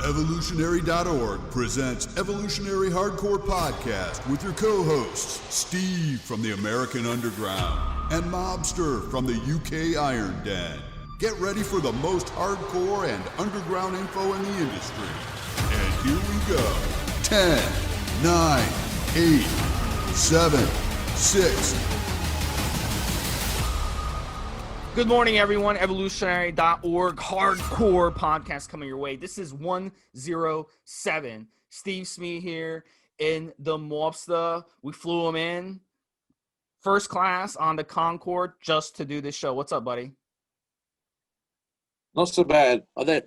Evolutionary.org presents Evolutionary Hardcore Podcast with your co-hosts, Steve from the American Underground and Mobster from the UK Iron Den. Get ready for the most hardcore and underground info in the industry. And here we go. 10, 9, 8, 7, 6. Good morning, everyone. Evolutionary.org hardcore podcast coming your way. This is 107. Stevesmi here in the Mobster. We flew him in first class on the Concorde just to do this show. What's up, buddy? Not so bad. I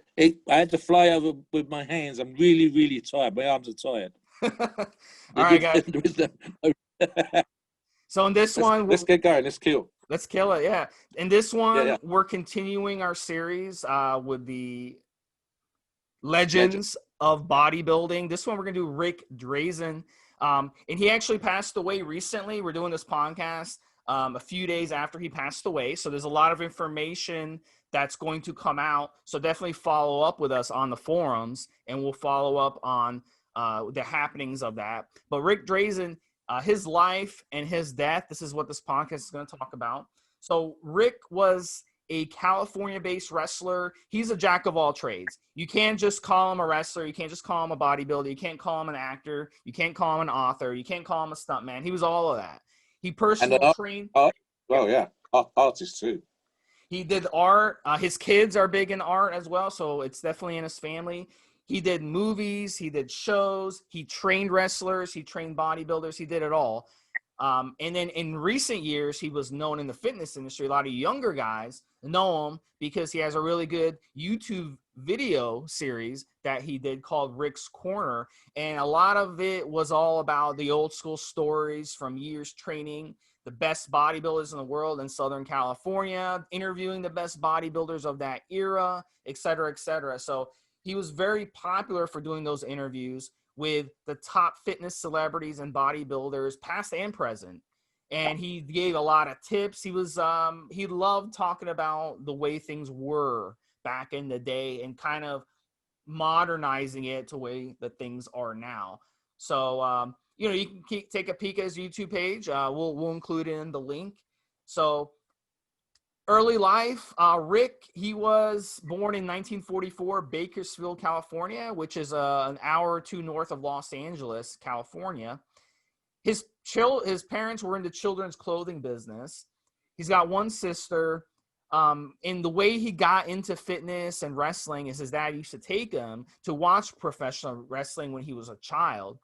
had to fly over with my hands. I'm really, really tired. My arms are tired. All right, guys. So in this one, let's get going. Let's kill. Let's kill it, yeah. In this one, we're continuing our series with the legends of bodybuilding. This one, we're going to do Ric Drasin. And he actually passed away recently. We're doing this podcast a few days after he passed away. So there's a lot of information that's going to come out. So definitely follow up with us on the forums, and we'll follow up on the happenings of that. But Ric Drasin, his life and his death, this is what this podcast is going to talk about. So Ric was a California-based wrestler. He's a jack of all trades. You can't just call him a wrestler. You can't just call him a bodybuilder. You can't call him an actor. You can't call him an author. You can't call him a stuntman. He was all of that. He personally trained. Artist too. He did art. His kids are big in art as well, so it's definitely in his family. He did movies, he did shows, he trained wrestlers, he trained bodybuilders, he did it all. And then in recent years, he was known in the fitness industry. A lot of younger guys know him because he has a really good YouTube video series that he did called Ric's Corner. And a lot of it was all about the old school stories from years training the best bodybuilders in the world in Southern California, interviewing the best bodybuilders of that era, et cetera, et cetera. So he was very popular for doing those interviews with the top fitness celebrities and bodybuilders, past and present. And he gave a lot of tips. He loved talking about the way things were back in the day and kind of modernizing it to the way that things are now. So, you can take a peek at his YouTube page. We'll include it in the link. So, early life, Ric, he was born in 1944, Bakersfield, California, which is an hour or two north of Los Angeles, California. His parents were in the children's clothing business. He's got one sister. And the way he got into fitness and wrestling is his dad used to take him to watch professional wrestling when he was a child.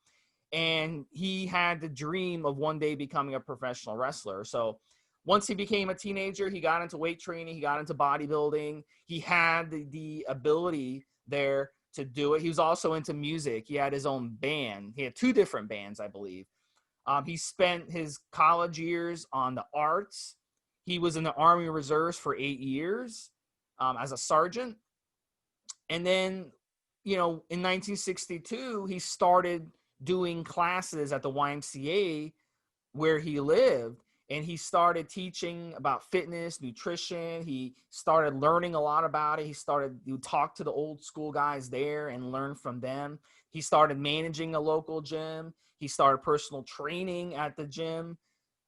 And he had the dream of one day becoming a professional wrestler. So once he became a teenager, he got into weight training. He got into bodybuilding. He had the ability there to do it. He was also into music. He had his own band. He had two different bands, I believe. He spent his college years on the arts. He was in the Army Reserves for 8 years as a sergeant. And then, in 1962, he started doing classes at the YMCA where he lived. And he started teaching about fitness, nutrition. He started learning a lot about it. He started to talk to the old school guys there and learn from them. He started managing a local gym. He started personal training at the gym.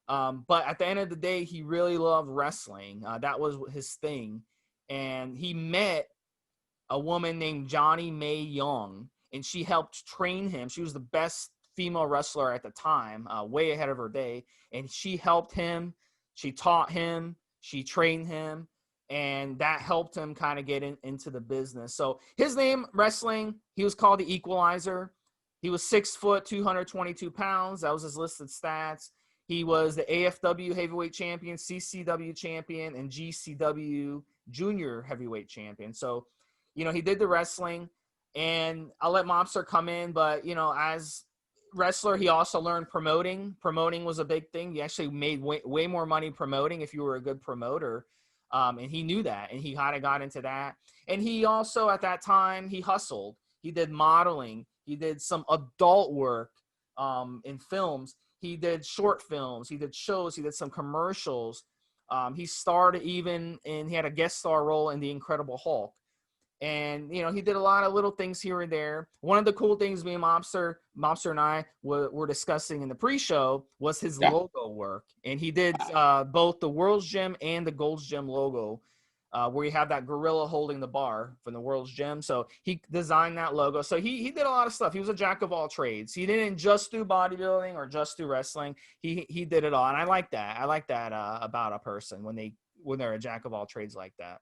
But at the end of the day, he really loved wrestling. That was his thing. And he met a woman named Johnny Mae Young, and she helped train him. She was the best female wrestler at the time, way ahead of her day. And she helped him. She taught him. She trained him. And that helped him kind of get into the business. So his name, wrestling, he was called the Equalizer. He was 6 foot, 222 pounds. That was his listed stats. He was the AFW heavyweight champion, CCW champion, and GCW junior heavyweight champion. So, he did the wrestling. And I'll let Mobster come in. But, as wrestler, he also learned promoting. Promoting was a big thing. You actually made way more money promoting if you were a good promoter. And he knew that, and he kind of got into that. And he also, at that time, he hustled. He did modeling. He did some adult work in films. He did short films. He did shows. He did some commercials. He starred he had a guest star role in The Incredible Hulk. And, you know, he did a lot of little things here and there. One of the cool things me and Mobster and I were discussing in the pre-show was his logo work. And he did both the World's Gym and the Gold's Gym logo, where you have that gorilla holding the bar from the World's Gym. So he designed that logo. So he did a lot of stuff. He was a jack of all trades. He didn't just do bodybuilding or just do wrestling. He did it all. And I like that. I like that about a person when they're a jack of all trades like that.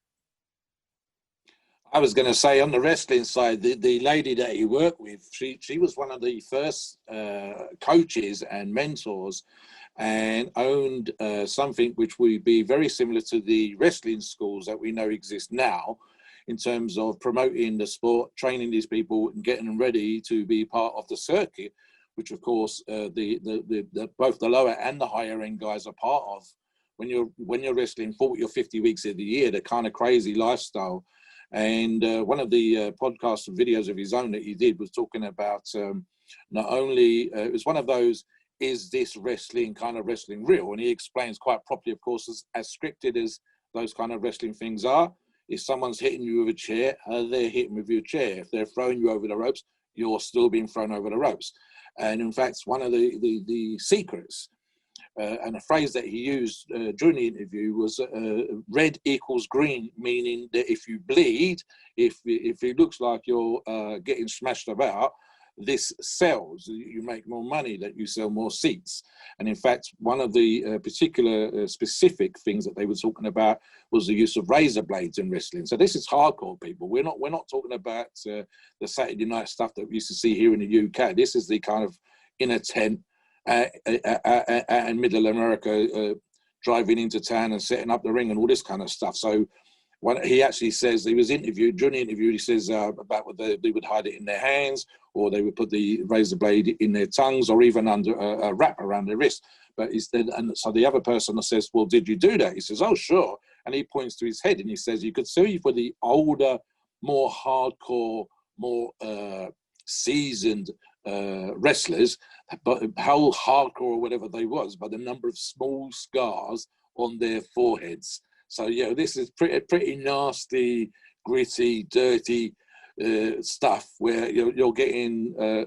I was going to say, on the wrestling side, the lady that he worked with, she was one of the first coaches and mentors, and owned something which would be very similar to the wrestling schools that we know exist now, in terms of promoting the sport, training these people, and getting them ready to be part of the circuit, which of course both the lower and the higher end guys are part of. When you're wrestling 40 or 50 weeks of the year, the kind of crazy lifestyle. And one of the podcasts and videos of his own that he did was talking about not only, it was one of those, is this wrestling real? And he explains quite properly, of course, as scripted as those kind of wrestling things are. If someone's hitting you with a chair, they're hitting with your chair. If they're throwing you over the ropes, you're still being thrown over the ropes. And in fact, one of the secrets, and a phrase that he used during the interview was red equals green, meaning that if you bleed, if it looks like you're getting smashed about, this sells. You make more money, that you sell more seats. And in fact, one of the particular specific things that they were talking about was the use of razor blades in wrestling. So this is hardcore, people. We're not talking about the Saturday night stuff that we used to see here in the UK. This is the kind of in a tent and middle America, driving into town and setting up the ring and all this kind of stuff. So when he actually says, he was interviewed, during the interview, he says about whether they would hide it in their hands, or they would put the razor blade in their tongues, or even under a wrap around their wrist. But he said, and so the other person says, well, did you do that? He says, oh, sure. And he points to his head and he says, you could see for the older, more hardcore, more seasoned wrestlers, but how hardcore or whatever they was, by the number of small scars on their foreheads. So yeah, this is pretty nasty, gritty, dirty stuff where you're getting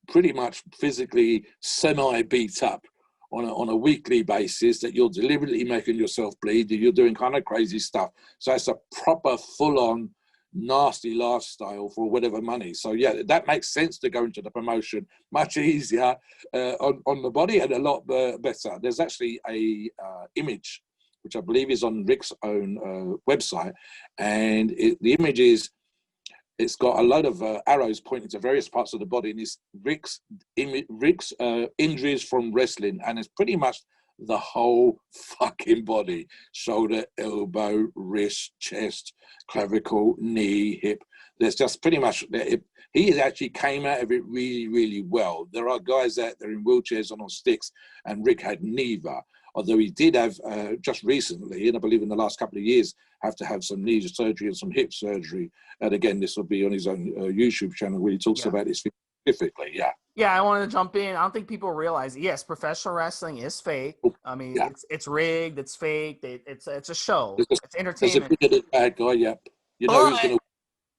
pretty much physically semi beat up on a weekly basis, that you're deliberately making yourself bleed, that you're doing kind of crazy stuff. So it's a proper full-on nasty lifestyle for whatever money. So yeah, that makes sense to go into the promotion much easier on the body, and a lot better. There's actually a image which I believe is on Ric's own website, and the image is, it's got a lot of arrows pointing to various parts of the body, and it's Ric's injuries from wrestling, and it's pretty much the whole fucking body: shoulder, elbow, wrist, chest, clavicle, knee, hip. There's just pretty much, he actually came out of it really, really well. There are guys out there in wheelchairs and on sticks, and Ric had neither. Although he did have just recently, and I believe in the last couple of years, have to have some knee surgery and some hip surgery. And again, this will be on his own YouTube channel where he talks about this specifically. Yeah. Yeah, I wanted to jump in. I don't think people realize, yes, professional wrestling is fake. I mean, it's rigged, it's fake, it's a show, it's entertainment. There's a bad guy, yeah. You know who's gonna.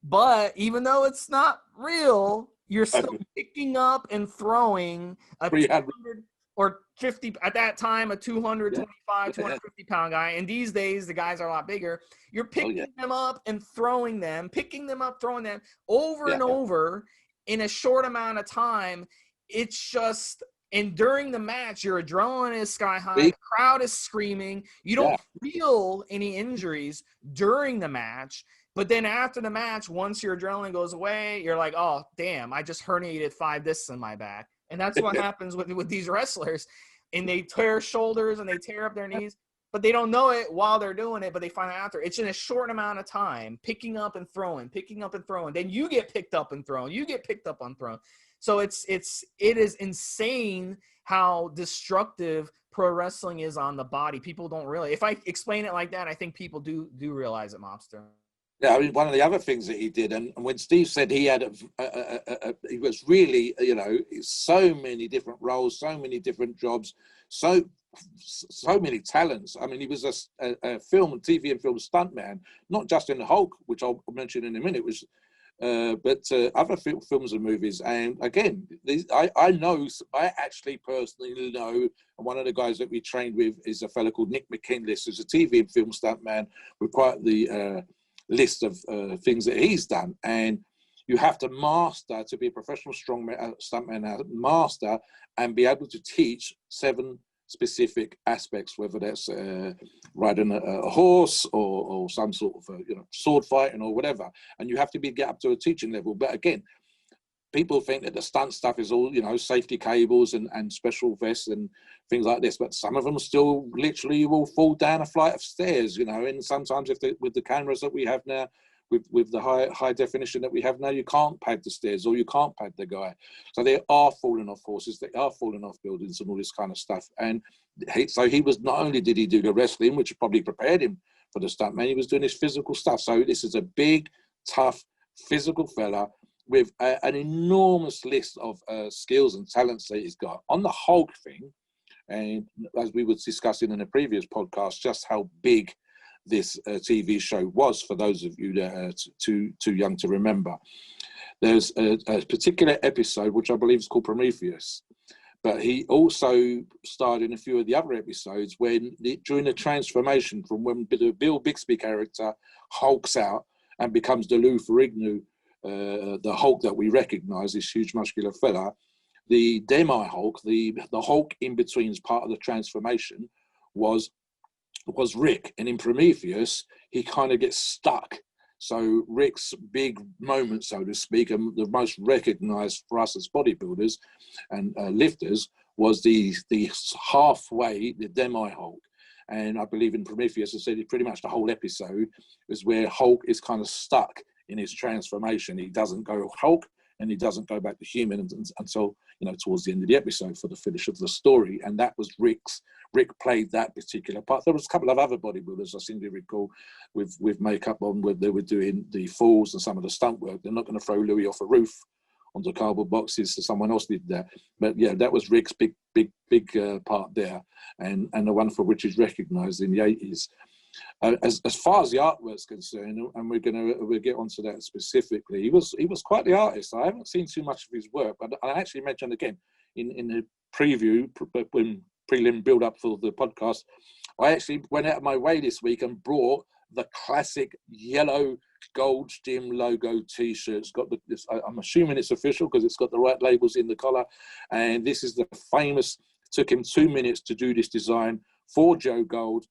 But even though it's not real, you're still picking up and throwing a 200 or 50, at that time, a 225, 250 pound guy. And these days, the guys are a lot bigger. You're picking them up and throwing them, picking them up, throwing them over and over in a short amount of time. It's just, and during the match, your adrenaline is sky high. The crowd is screaming. You don't feel any injuries during the match. But then after the match, once your adrenaline goes away, you're like, oh, damn, I just herniated 5 discs in my back. And that's what happens with these wrestlers. And they tear shoulders and they tear up their knees, but they don't know it while they're doing it, but they find out after. It's in a short amount of time, picking up and throwing. Then you get picked up and thrown. You get picked up and thrown. So it is insane how destructive pro wrestling is on the body. People don't really, if I explain it like that, I think people do realize it, Mobster. Yeah, I mean, one of the other things that he did, and when Steve said he had he was really, so many different roles, so many different jobs, so so many talents. I mean, he was a film and TV and film stuntman, not just in the Hulk, which I'll mention in a minute, but other films and movies. And again, I actually personally know, and one of the guys that we trained with is a fellow called Nick McKinless, who's a TV and film stuntman with quite the list of things that he's done. And you have to master to be a professional stuntman, master and be able to teach 7 specific aspects, whether that's riding a horse or some sort of sword fighting or whatever. And you have to get up to a teaching level. But again, people think that the stunt stuff is all, safety cables and special vests and things like this. But some of them still literally will fall down a flight of stairs, and sometimes with the cameras that we have now, with the high definition that we have now, you can't pad the stairs or you can't pad the guy. So they are falling off horses, they are falling off buildings and all this kind of stuff. And so he was, not only did he do the wrestling, which probably prepared him for the stuntman, he was doing his physical stuff. So this is a big, tough, physical fella with an enormous list of skills and talents that he's got. On the Hulk thing, and as we were discussing in a previous podcast, just how big this TV show was for those of you that are too young to remember. There's a particular episode which I believe is called Prometheus, but he also starred in a few of the other episodes during the transformation from when the Bill Bixby character hulks out and becomes the Lou Ferrigno, the Hulk that we recognize, this huge muscular fella. The demi-Hulk, the Hulk in between, as part of the transformation, was Rick. And in Prometheus, he kind of gets stuck. So Rick's big moment, so to speak, and the most recognized for us as bodybuilders and lifters, was the halfway, the demi-Hulk. And I believe in Prometheus, I said pretty much the whole episode is where Hulk is kind of stuck in his transformation. He doesn't go Hulk and he doesn't go back to human until, towards the end of the episode for the finish of the story. And that was Rick played that particular part. There was a couple of other bodybuilders I seem to recall with makeup on, where they were doing the falls and some of the stunt work. They're not going to throw Louis off a roof onto cardboard boxes, so someone else did that. But yeah, that was Rick's big part there, and the one for which is recognized in the 80s. As far as the artwork's concerned, and we'll get onto that specifically, he was quite the artist. I haven't seen too much of his work, but I actually mentioned again in the preview, when prelim build up for the podcast, I actually went out of my way this week and brought the classic yellow Gold's Gym logo T-shirt. It's got I'm assuming it's official because it's got the right labels in the collar, and this is the famous. Took him 2 minutes to do this design for Joe Gold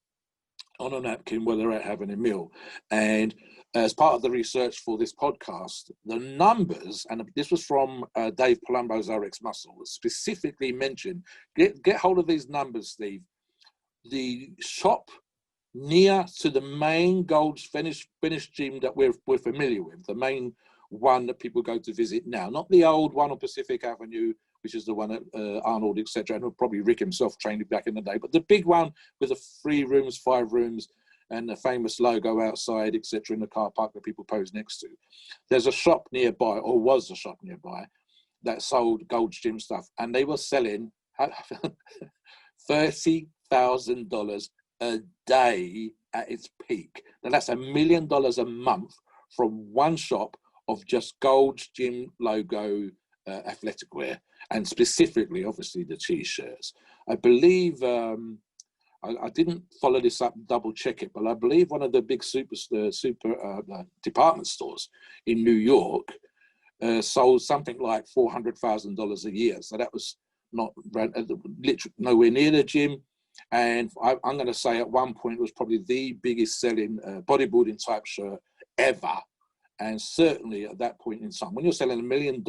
on a napkin while they're out having a meal. And as part of the research for this podcast, the numbers, and this was from Dave Palumbo's RX Muscle, specifically mentioned, get hold of these numbers, Steve. The shop near to the main Gold's Finish gym that we're familiar with, the main one that people go to visit now, not the old one on Pacific Avenue, which is the one at Arnold, etc., and probably Rick himself trained back in the day, but the big one with the 3 rooms, 5 rooms, and the famous logo outside, etc., in the car park that people pose next to. There's a shop nearby, or was a shop nearby, that sold Gold's Gym stuff, and they were selling $30,000 a day at its peak. Now that's $1 million a month from one shop of just Gold's Gym logo athletic wear, and specifically, obviously, the T-shirts. I believe, I didn't follow this up and double check it, but I believe one of the big super department stores in New York sold something like $400,000 a year. So that was not literally nowhere near the gym. And I'm going to say at one point it was probably the biggest selling bodybuilding type shirt ever. And certainly at that point in time, when you're selling $1 million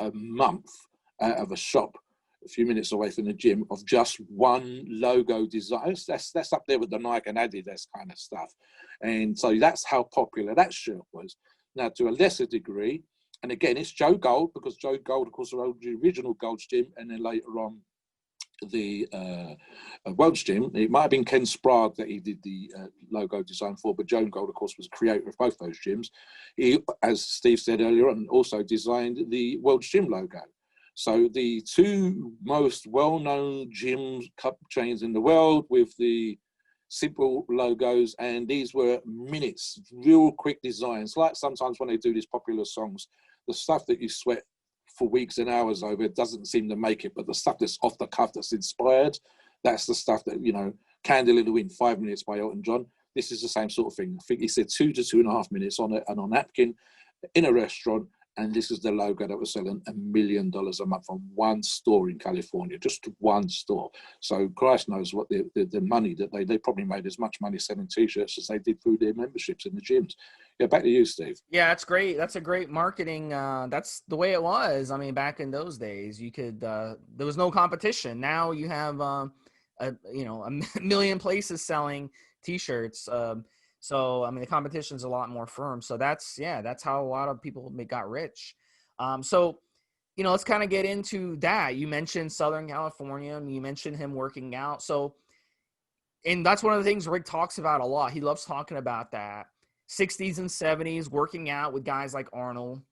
a month out of a shop a few minutes away from the gym of just one logo design, that's up there with the Nike and Adidas kind of stuff. And so that's how popular that shirt was. Now, to a lesser degree, and again, it's Joe Gold, because Joe Gold, of course, wrote the original Gold's Gym, and then later on the World's Gym. It might have been Ken Sprague that he did the logo design for, but Joe Gold, of course, was the creator of both those gyms. He, as Steve said earlier on, also designed the World's Gym logo. So the two most well-known gym cup chains in the world with the simple logos, and these were minutes, real quick designs. Like sometimes when they do these popular songs, the stuff that you sweat for weeks and hours over doesn't seem to make it, but the stuff that's off the cuff, that's inspired, that's the stuff that, you know, Candle in the Wind, 5 minutes by Elton John. This is the same sort of thing. I think he said 2 to 2.5 minutes on a napkin in a restaurant, and this is the logo that was selling $1 million a month from one store in California, just one store. So Christ knows what the money that they probably made as much money selling T-shirts as they did through their memberships in the gyms. Yeah, back to you, Steve. Yeah, that's great. That's a great marketing. That's the way it was. I mean, back in those days, you could there was no competition. Now you have a million places selling T-shirts. So, I mean, the competition's a lot more firm. So that's how a lot of people got rich. So, you know, let's kind of get into that. You mentioned Southern California, and you mentioned him working out. So, and that's one of the things Rick talks about a lot. He loves talking about that. 60s and 70s, working out with guys like Arnold,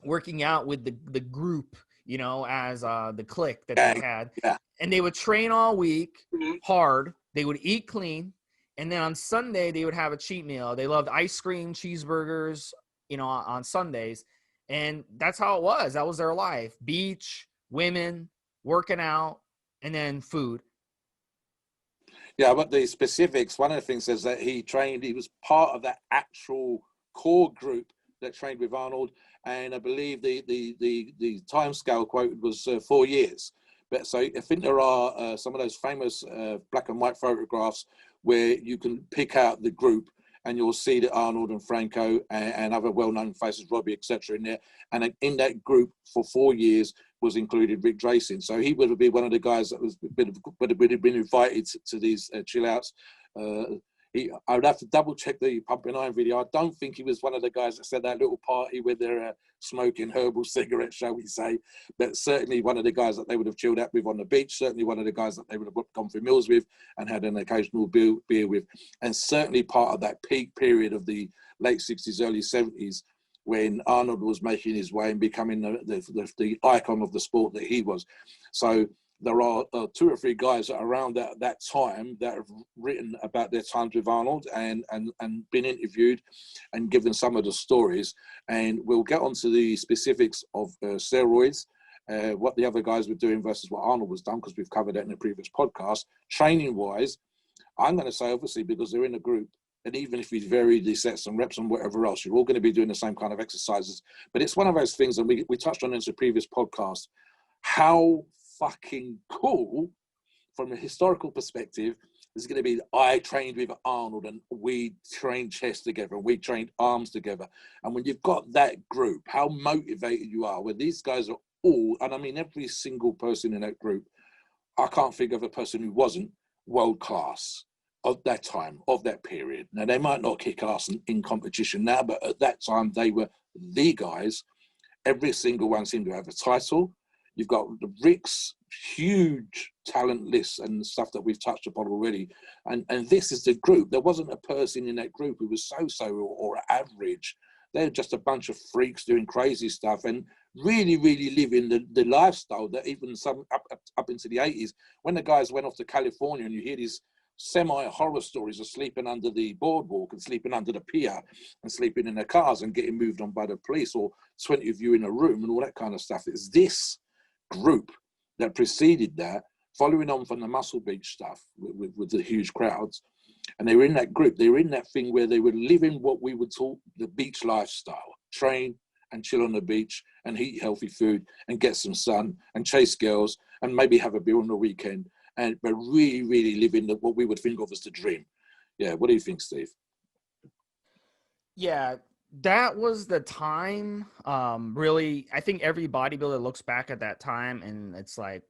working out with the group, you know, as the clique that they had. Yeah. And they would train all week hard. They would eat clean. And then on Sunday, they would have a cheat meal. They loved ice cream, cheeseburgers, you know, on Sundays. And that's how it was. That was their life. Beach, women, working out, and then food. Yeah, but the specifics, one of the things is that he was part of that actual core group that trained with Arnold. And I believe the time scale quoted was 4 years. But so I think there are some of those famous black and white photographs where you can pick out the group and you'll see that Arnold and Franco and other well-known faces, Robbie, etc. in there. And in that group for 4 years was included Ric Drasin. So he would have been one of the guys that would have been invited to these chill outs. I would have to double check the Pumping Iron video. I don't think he was one of the guys that said that little party where they're smoking herbal cigarettes, shall we say. But certainly one of the guys that they would have chilled out with on the beach. Certainly one of the guys that they would have gone for meals with and had an occasional beer with. And certainly part of that peak period of the late 60s, early 70s, when Arnold was making his way and becoming the icon of the sport that he was. So there are 2 or 3 guys around that time that have written about their times with Arnold and been interviewed and given some of the stories. And we'll get onto the specifics of steroids, what the other guys were doing versus what Arnold was done, because we've covered that in a previous podcast. Training-wise, I'm going to say, obviously, because they're in a group, and even if we vary the sets and reps and whatever else, you're all going to be doing the same kind of exercises. But it's one of those things, and we touched on in a previous podcast, how fucking cool from a historical perspective is going to be. I trained with Arnold and we trained chest together and we trained arms together. And when you've got that group, how motivated you are, where these guys are all, and I mean every single person in that group, I can't think of a person who wasn't world class of that time, of that period. Now, they might not kick ass in competition now, but at that time, they were the guys. Every single one seemed to have a title. You've got the Rick's huge talent list and stuff that we've touched upon already. And this is the group. There wasn't a person in that group who was so-so or average. They're just a bunch of freaks doing crazy stuff and really, really living the lifestyle that even some up into the 80s, when the guys went off to California and you hear these semi-horror stories of sleeping under the boardwalk and sleeping under the pier and sleeping in their cars and getting moved on by the police, or 20 of you in a room and all that kind of stuff. It's this group that preceded that, following on from the Muscle Beach stuff with the huge crowds. And they were in that group. They were in that thing where they were living what we would call the beach lifestyle. Train and chill on the beach and eat healthy food and get some sun and chase girls and maybe have a beer on the weekend. And we're really, really living what we would think of as the dream. Yeah, what do you think, Steve? Yeah, that was the time. Really, I think every bodybuilder looks back at that time and it's like,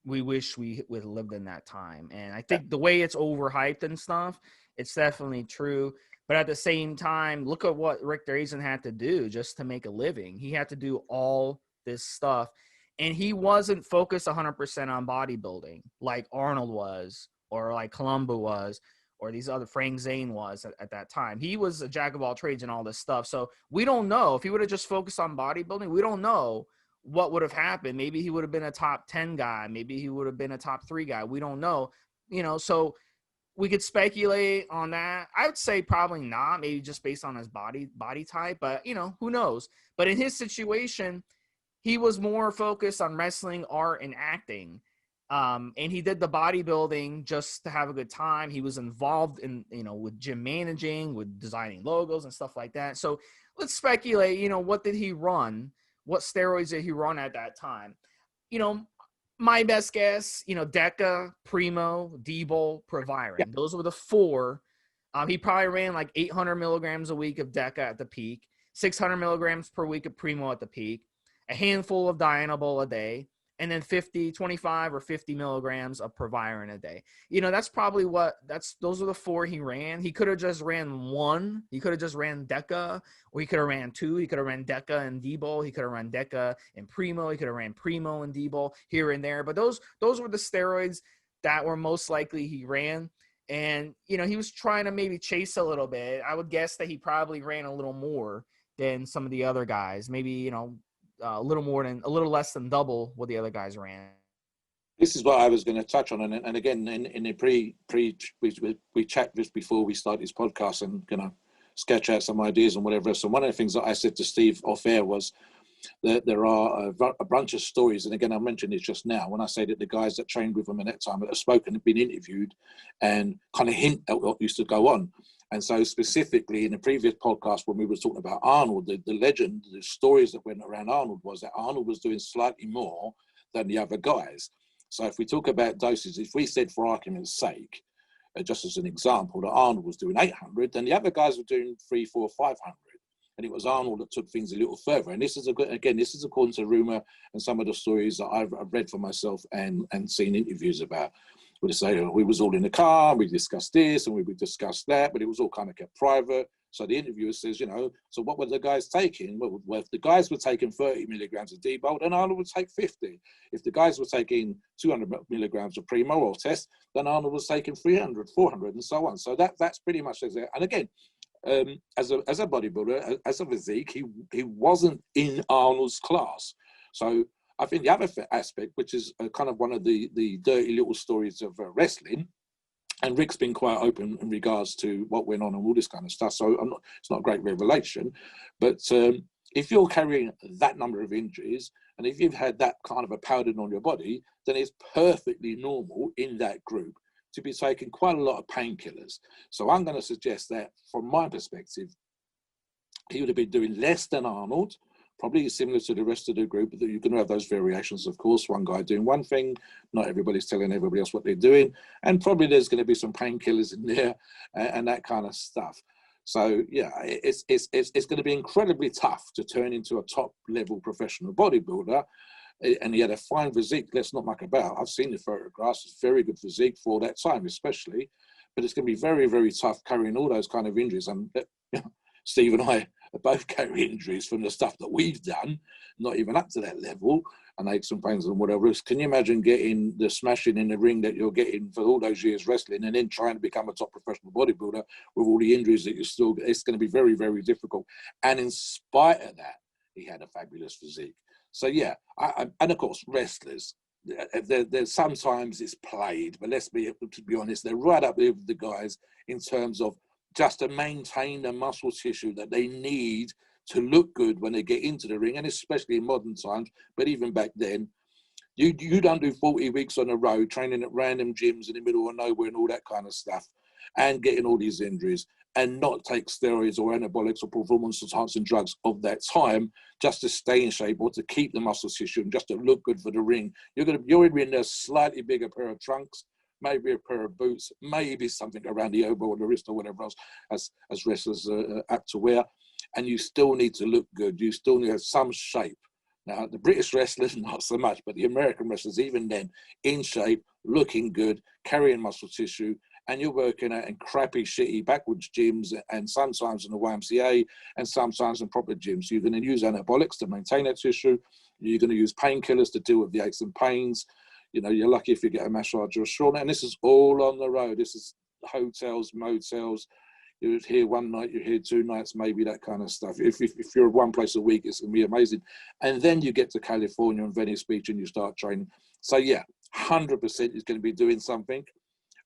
we wish we would have lived in that time. And I think the way it's overhyped and stuff, it's definitely true. But at the same time, look at what Ric Drasin had to do just to make a living. He had to do all this stuff. And he wasn't focused 100% on bodybuilding like Arnold was, or like Columbu was, or these other Frank Zane was at that time. He was a jack of all trades and all this stuff. So we don't know. If he would have just focused on bodybuilding, we don't know what would have happened. Maybe he would have been a top 10 guy. Maybe he would have been a top 3 guy. We don't know, so we could speculate on that. I would say probably not, maybe just based on his body type, but who knows? But in his situation, he was more focused on wrestling, art, and acting. And he did the bodybuilding just to have a good time. He was involved in, with gym managing, with designing logos and stuff like that. So let's speculate, what did he run? What steroids did he run at that time? My best guess, Deca, Primo, Debo, Proviron. Yeah. Those were the 4. He probably ran like 800 milligrams a week of Deca at the peak, 600 milligrams per week of Primo at the peak, a handful of Dianabol a day, and then 25 or 50 milligrams of Proviron a day. That's probably those are the 4 he ran. He could have just ran 1. He could have just ran Deca, or he could have ran 2. He could have ran Deca and Debo. He could have ran Deca and Primo. He could have ran Primo and Debo here and there. But those were the steroids that were most likely he ran. And, he was trying to maybe chase a little bit. I would guess that he probably ran a little more than some of the other guys. Maybe, a little less than double what the other guys ran. This is what I was going to touch on, and again, in the we chat just before we start this podcast and sketch out some ideas and whatever. So one of the things that I said to Steve off air was that there are a bunch of stories, and again, I mentioned it just now when I say that the guys that trained with him at that time that have spoken have been interviewed and kind of hint at what used to go on. And so specifically in the previous podcast, when we were talking about Arnold, the legend, the stories that went around Arnold was that Arnold was doing slightly more than the other guys. So if we talk about doses, if we said for argument's sake, just as an example, that Arnold was doing 800, then the other guys were doing 300, 400, 500. And it was Arnold that took things a little further. And this is according to rumor and some of the stories that I've read for myself and seen interviews about. Would say we was all in the car, we discussed this and we would discuss that, but it was all kind of kept private. So the interviewer says, so what were the guys taking? Well, if the guys were taking 30 milligrams of Debo, then Arnold would take 50. If the guys were taking 200 milligrams of Primo or Test, then Arnold was taking 300, 400, and so on. So that's pretty much it. And again, as a bodybuilder, as a physique, he wasn't in Arnold's class. So I think the other aspect, which is kind of one of the dirty little stories of wrestling, and Ric's been quite open in regards to what went on and all this kind of stuff. So it's not a great revelation, but if you're carrying that number of injuries, and if you've had that kind of a powder on your body, then it's perfectly normal in that group to be taking quite a lot of painkillers. So I'm going to suggest that, from my perspective, he would have been doing less than Arnold, probably similar to the rest of the group, but you're going to have those variations, of course. One guy doing one thing, not everybody's telling everybody else what they're doing, and probably there's going to be some painkillers in there and that kind of stuff. So yeah, it's going to be incredibly tough to turn into a top-level professional bodybuilder. And he had a fine physique, let's not muck about. I've seen the photographs, it's very good physique for that time especially, but it's going to be very, very tough carrying all those kind of injuries. And Steve and I both carry injuries from the stuff that we've done, not even up to that level, and aches and pains and whatever. Can you imagine getting the smashing in the ring that you're getting for all those years wrestling and then trying to become a top professional bodybuilder with all the injuries that you still get? It's going to be very, very difficult. And in spite of that, he had a fabulous physique. So yeah, and of course, wrestlers, there's sometimes it's played, but let's be honest, they're right up there with the guys in terms of just to maintain the muscle tissue that they need to look good when they get into the ring, and especially in modern times, but even back then, you don't do 40 weeks on the road training at random gyms in the middle of nowhere and all that kind of stuff, and getting all these injuries, and not take steroids or anabolics or performance-enhancing drugs of that time just to stay in shape or to keep the muscle tissue and just to look good for the ring. You're in a slightly bigger pair of trunks, maybe a pair of boots, maybe something around the elbow or the wrist or whatever else as wrestlers are apt to wear. And you still need to look good. You still need to have some shape. Now, the British wrestlers, not so much, but the American wrestlers, even then, in shape, looking good, carrying muscle tissue, and you're working out in crappy, shitty, backwards gyms, and sometimes in the YMCA, and sometimes in proper gyms. You're going to use anabolics to maintain that tissue. You're going to use painkillers to deal with the aches and pains. You're lucky if you get a massage or a sauna, and this is all on the road. This is hotels, motels, You're here one night, you're here 2 nights, maybe that kind of stuff. If you're one place a week, it's going to be amazing. And then you get to California and Venice Beach and you start training. So yeah, 100% is going to be doing something.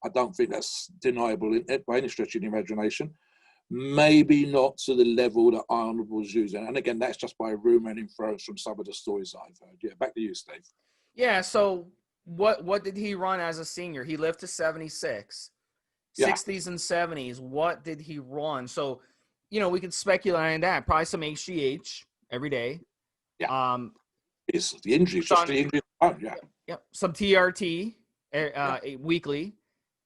I don't think that's deniable by any stretch of the imagination. Maybe not to the level that Arnold was using. And again, that's just by rumor and inference from some of the stories I've heard. Yeah, back to you, Steve. Yeah, so what did he run as a senior? He lived to 76. Yeah. 60s and 70s. What did he run? So, we could speculate on that. Probably some HGH every day. Yeah. It's the injury, just the injury. Oh, yeah. Yep. Some TRT weekly.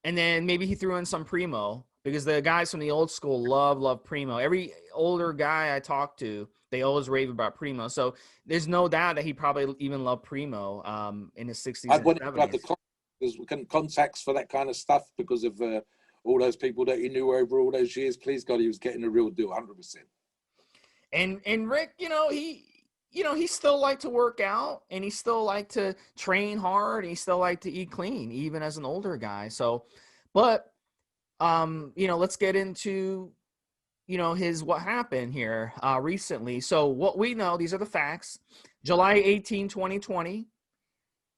And then maybe he threw in some Primo, because the guys from the old school love Primo. Every older guy I talk to, they always rave about Primo. So there's no doubt that he probably even loved Primo in his 60s I'd and want 70s. to have the contacts for that kind of stuff because of all those people that he knew over all those years. Please God, he was getting the real deal, 100%. And Rick, he still liked to work out, and he still liked to train hard, and he still liked to eat clean, even as an older guy. So, but, let's get into, what happened here recently. So what we know, these are the facts. July 18, 2020,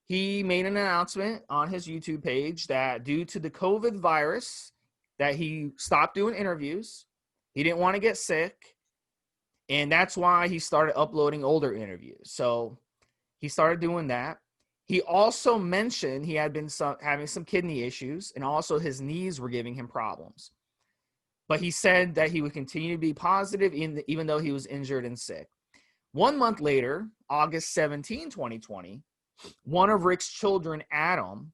he made an announcement on his YouTube page that due to the COVID virus, that he stopped doing interviews. He didn't want to get sick. And that's why he started uploading older interviews. So he started doing that. He also mentioned he had been having some kidney issues, and also his knees were giving him problems. But he said that he would continue to be positive even though he was injured and sick. 1 month later, August 17, 2020, one of Rick's children, Adam,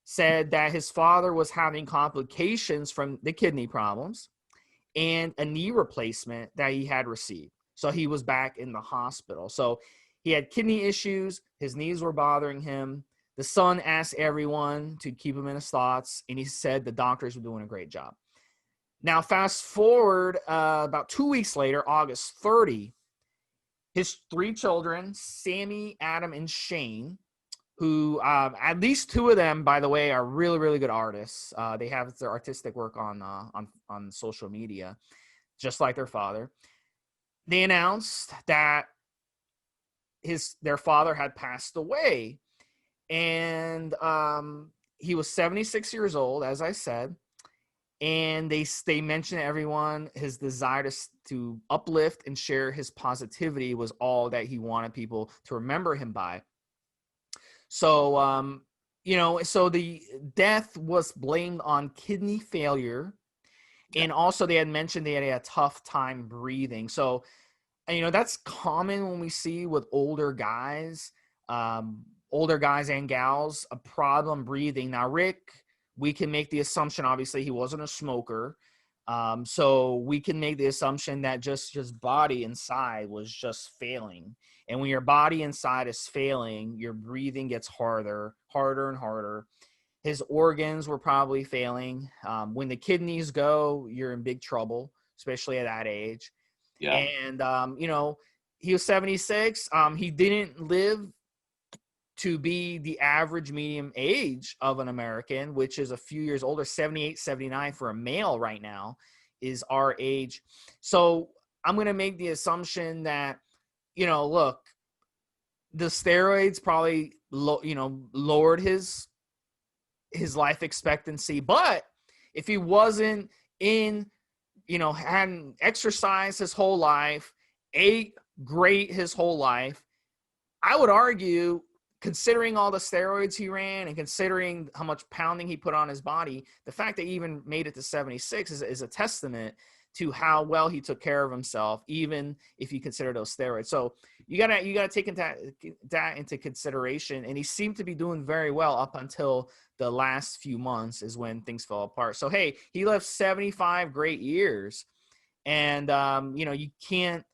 said that his father was having complications from the kidney problems and a knee replacement that he had received. So he was back in the hospital. So he had kidney issues. His knees were bothering him. The son asked everyone to keep him in his thoughts, and he said the doctors were doing a great job. Now, fast forward about 2 weeks later, August 30, his 3 children, Sammy, Adam, and Shane, who at least 2 of them, by the way, are really, really good artists. They have their artistic work on social media, just like their father. They announced that their father had passed away, and he was 76 years old, as I said. And they mentioned to everyone his desire to uplift and share his positivity was all that he wanted people to remember him by. So, so the death was blamed on kidney failure. And also they had mentioned they had a tough time breathing. So, that's common when we see with older guys and gals, a problem breathing. Now, Rick, we can make the assumption, obviously, he wasn't a smoker. So we can make the assumption that just his body inside was just failing. And when your body inside is failing, your breathing gets harder and harder. His organs were probably failing. When the kidneys go, you're in big trouble, especially at that age. Yeah. And, he was 76. He didn't live to be the average medium age of an American, which is a few years older. 78, 79 for a male right now is our age. So I'm going to make the assumption that, look, the steroids probably, lowered his life expectancy. But if he wasn't hadn't exercised his whole life, ate great his whole life, I would argue, considering all the steroids he ran and considering how much pounding he put on his body, the fact that he even made it to 76 is a testament to how well he took care of himself, even if you consider those steroids. So you gotta take that into consideration. And he seemed to be doing very well up until the last few months is when things fell apart. So, hey, he lived 75 great years, and you can't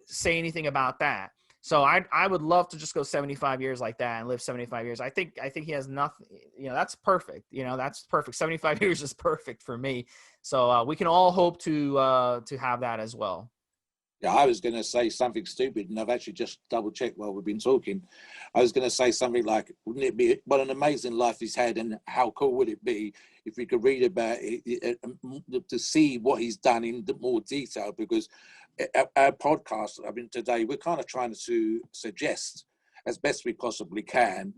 say anything about that. So I would love to just go 75 years like that and live 75 years. I think he has nothing, that's perfect. That's perfect. 75 years is perfect for me. So we can all hope to have that as well. Yeah, I was going to say something stupid, and I've actually just double checked while we've been talking. I was going to say something like, wouldn't it be what an amazing life he's had, and how cool would it be if we could read about it, to see what he's done in more detail? Because our podcast, I mean, today we're kind of trying to suggest as best we possibly can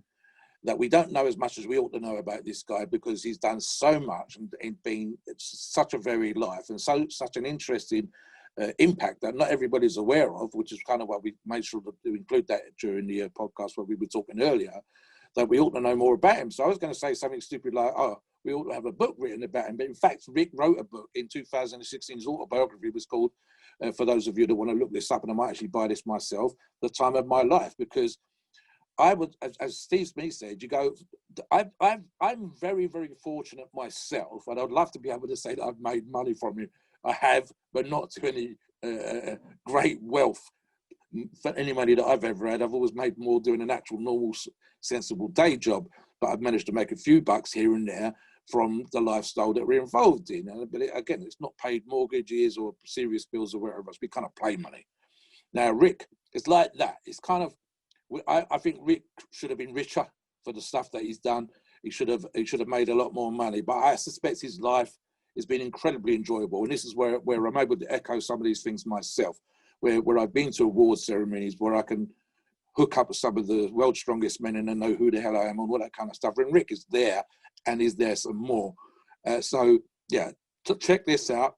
that we don't know as much as we ought to know about this guy, because he's done so much and been such a varied life and such an interesting impact that not everybody's aware of, which is kind of why we made sure to include that during the podcast where we were talking earlier, that we ought to know more about him. So I was going to say something stupid like, oh, we ought to have a book written about him. But in fact, Rick wrote a book in 2016. His autobiography was called, for those of you that want to look this up, and I might actually buy this myself, The Time of My Life, because I would, as Stevesmi said, you go, I'm very, very fortunate myself, and I'd love to be able to say that I've made money from it. I have, but not to any great wealth for any money that I've ever had. I've always made more doing an actual normal, sensible day job, but I've managed to make a few bucks here and there from the lifestyle that we're involved in. But again, it's not paid mortgages or serious bills or whatever else. We kind of play money. Now, Rick, it's like that. It's kind of, I think Rick should have been richer for the stuff that he's done. He should have made a lot more money. But I suspect his life has been incredibly enjoyable. And this is where I'm able to echo some of these things myself, where I've been to award ceremonies where I can hook up with some of the world's strongest men and then know who the hell I am and all that kind of stuff. And Rick is there, and is there some more. So yeah, check this out.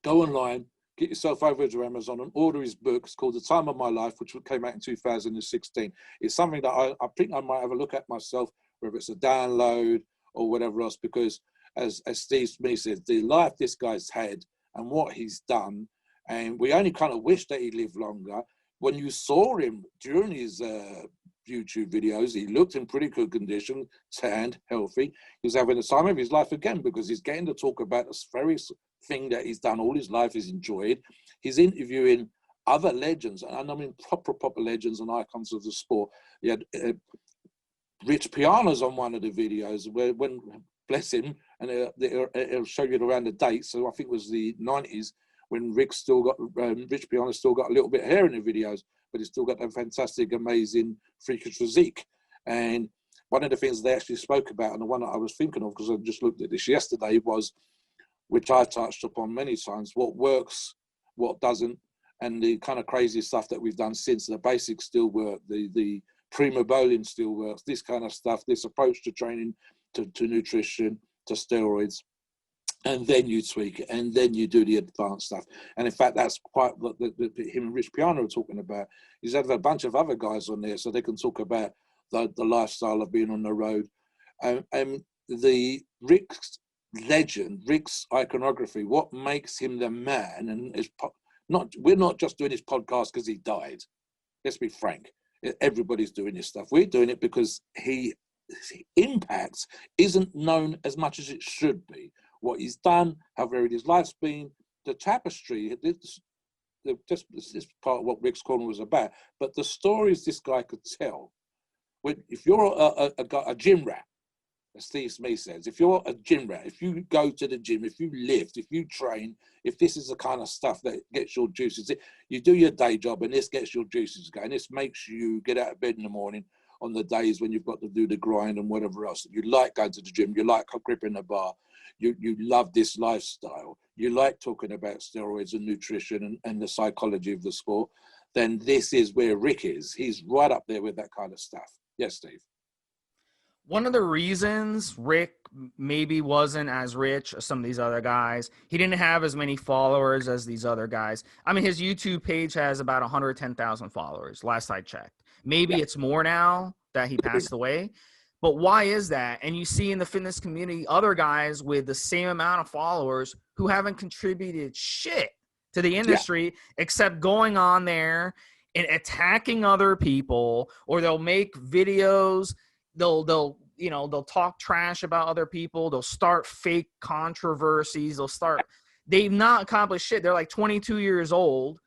Go online, get yourself over to Amazon and order his book. It's called The Time of My Life, which came out in 2016. It's something that I think I might have a look at myself, whether it's a download or whatever else, because as Stevesmi says, the life this guy's had and what he's done, and we only kind of wish that he lived longer. When you saw him during his YouTube videos, he looked in pretty good condition, tanned, healthy. He was having the time of his life again, because he's getting to talk about this very thing that he's done all his life, he's enjoyed. He's interviewing other legends, and I mean proper legends and icons of the sport. He had Rich Piana's on one of the videos where, when, bless him, and it'll show you around the date. So I think it was the 90s when Rich Piana still got a little bit of hair in the videos, but he's still got that fantastic, amazing, freakish physique. And one of the things they actually spoke about, and the one that I was thinking of, because I just looked at this yesterday, was, which I touched upon many times, what works, what doesn't, and the kind of crazy stuff that we've done since. The basics still work, the prima bowling still works, this kind of stuff, this approach to training, to nutrition, to steroids, and then you tweak it, and then you do the advanced stuff. And in fact, that's quite what him and Rich Piana are talking about. He's had a bunch of other guys on there so they can talk about the lifestyle of being on the road. And the Rick's legend, Rick's iconography, what makes him the man, and we're not just doing this podcast because he died. Let's be frank. Everybody's doing this stuff. We're doing it because his impact isn't known as much as it should be. What he's done, how varied his life's been, the tapestry, this is part of what Rick's Corner was about. But the stories this guy could tell, if you're a gym rat, as Stevesmi says, if you're a gym rat, if you go to the gym, if you lift, if you train, if this is the kind of stuff that gets your juices, you do your day job and this gets your juices going. This makes you get out of bed in the morning on the days when you've got to do the grind and whatever else. You like going to the gym, you like gripping the bar, you love this lifestyle, you like talking about steroids and nutrition and the psychology of the sport, then this is where Rick is. He's right up there with that kind of stuff. Yes, Steve. One of the reasons Rick maybe wasn't as rich as some of these other guys, he didn't have as many followers as these other guys. I mean, his YouTube page has about 110,000 followers, last I checked. Maybe it's more now that he passed away. But why is that? And you see in the fitness community other guys with the same amount of followers who haven't contributed shit to the industry except going on there and attacking other people, or they'll make videos. They'll talk trash about other people. They'll start fake controversies. They've not accomplished shit. They're like 22 years old,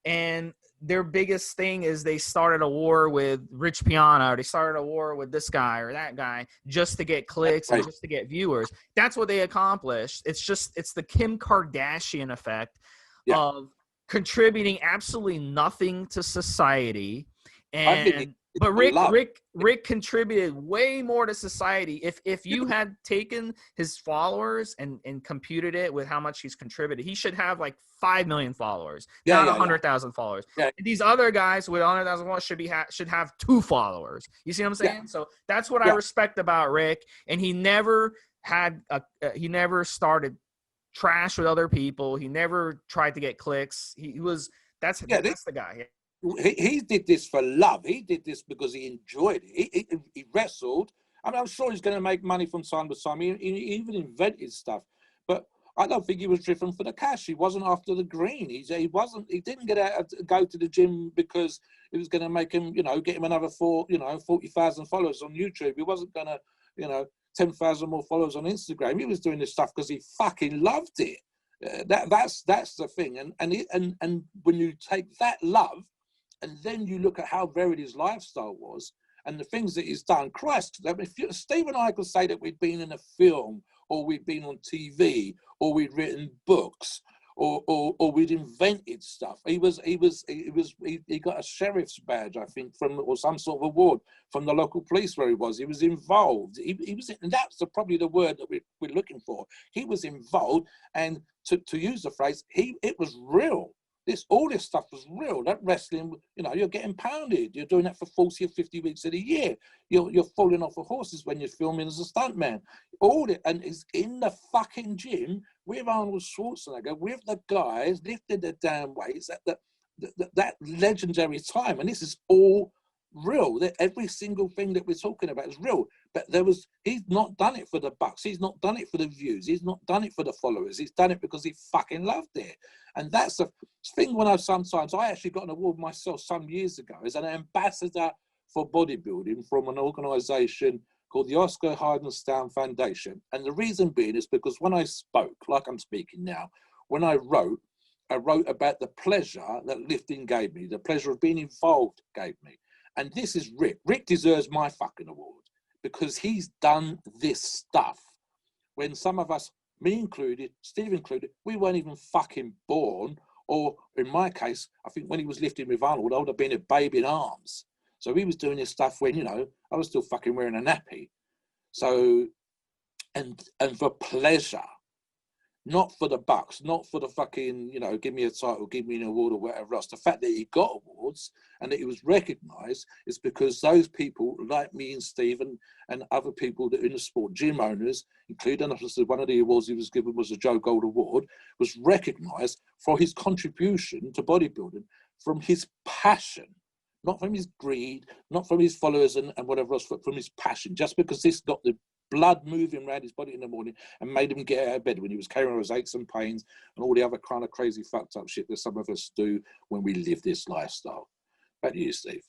and their biggest thing is they started a war with Rich Piana, or they started a war with this guy or that guy just to get clicks and just to get viewers. That's what they accomplished. It's the Kim Kardashian effect of contributing absolutely nothing to society. I think And it's but a love. Rick contributed way more to society. If you had taken his followers and computed it with how much he's contributed, he should have like 5 million followers, not 100,000 followers. Yeah. These other guys with 100,000 followers should have 2 followers. You see what I'm saying? Yeah. So that's what I respect about Rick. And he never started trash with other people. He never tried to get clicks. That's the guy. He did this for love. He did this because he enjoyed it. He wrestled. I mean, I'm sure he's going to make money from time to time. He even invented stuff, but I don't think he was driven for the cash. He wasn't after the green. He didn't go to the gym because it was going to make him, get him another 40,000 followers on YouTube. He wasn't going to, 10,000 more followers on Instagram. He was doing this stuff because he fucking loved it. That's the thing. And when you take that love, and then you look at how varied his lifestyle was and the things that he's done. Christ, I mean, if Steve and I could say that we'd been in a film or we'd been on TV or we'd written books or we'd invented stuff. He got a sheriff's badge, I think, or some sort of award from the local police where he was. He was involved. He was, and that's probably the word that we're looking for. He was involved, and to use the phrase, it was real. All this stuff was real. That wrestling, you're getting pounded. You're doing that for 40 or 50 weeks of the year. You're falling off of horses when you're filming as a stuntman. And it's in the fucking gym with Arnold Schwarzenegger, with the guys lifting the damn weights at that legendary time. And this is all real. That every single thing that we're talking about is real. But he's not done it for the bucks. He's not done it for the views. He's not done it for the followers. He's done it because he fucking loved it. And that's the thing. I actually got an award myself some years ago as an ambassador for bodybuilding from an organization called the Oscar Hardenstown Foundation. And the reason being is because when I spoke, like I'm speaking now, when I wrote about the pleasure that lifting gave me, the pleasure of being involved gave me. And this is Rick. Rick deserves my fucking award because he's done this stuff when some of us, me included, Steve included, we weren't even fucking born. Or in my case, I think when he was lifting with Arnold, I would have been a baby in arms. So he was doing this stuff when, I was still fucking wearing a nappy. So, and for pleasure, not for the bucks, not for the fucking, give me a title, give me an award or whatever else. The fact that he got awards and that he was recognized is because those people like me and Steve and other people that are in the sport, gym owners, including one of the awards he was given was a Joe Gold Award, was recognized for his contribution to bodybuilding from his passion, not from his greed, not from his followers and whatever else, but from his passion. Just because this got the blood moving around his body in the morning and made him get out of bed when he was carrying his aches and pains and all the other kind of crazy fucked up shit that some of us do when we live this lifestyle. Back to you, Steve.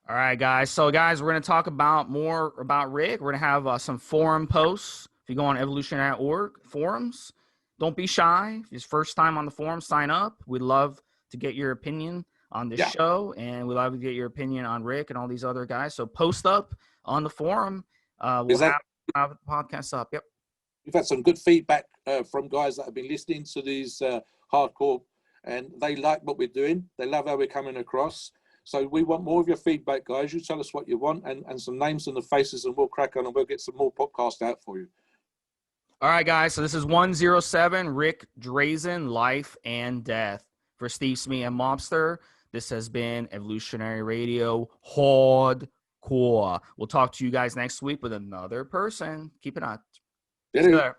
All right, guys. So, guys, we're going to talk more about Rick. We're going to have some forum posts. If you go on evolutionary.org forums, don't be shy. If it's first time on the forum, sign up. We'd love to get your opinion on this show, and we'd love to get your opinion on Rick and all these other guys. So post up on the forum. We'll have the podcast up. Yep. We've had some good feedback from guys that have been listening to these hardcore, and they like what we're doing. They love how we're coming across. So we want more of your feedback, guys. You tell us what you want and some names and the faces, and we'll crack on and we'll get some more podcasts out for you. All right, guys. So this is 107, Ric Drasin, Life and Death. For Stevesmi and Mobster, this has been Evolutionary Radio Hardcore. We'll talk to you guys next week with another person. Keep it on. See you later.